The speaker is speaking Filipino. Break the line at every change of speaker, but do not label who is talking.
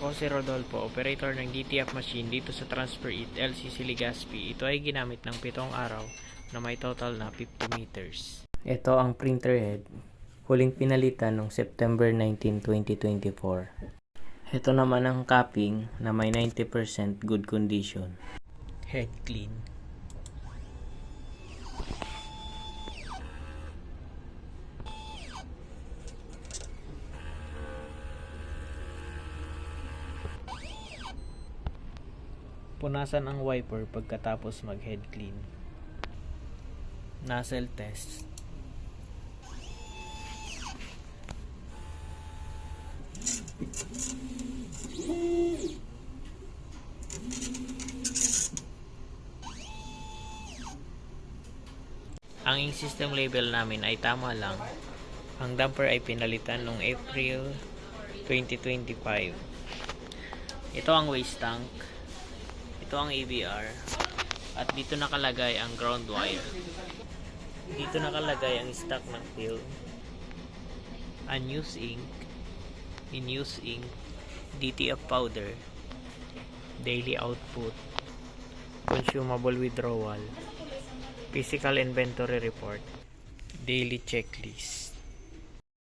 Ako si Rodolfo, operator ng DTF machine dito sa Transfer It LCC Legazpi. Ito ay ginamit ng 7 araw na may total na 50 meters. Ito ang printer head, huling pinalitan noong September 19, 2024. Ito naman ang capping na may 90% good condition. Head clean. Punasan ang wiper pagkatapos mag-head clean. Nozzle test. Ang ink system label namin ay tama lang. Ang damper ay pinalitan noong April 2025. Ito ang waste tank. Ito ang ABR. At dito nakalagay ang ground wire. Dito nakalagay ang stock ng film. Unused ink. In-use ink. DTF powder. Daily output. Consumable withdrawal. Physical inventory report. Daily checklist.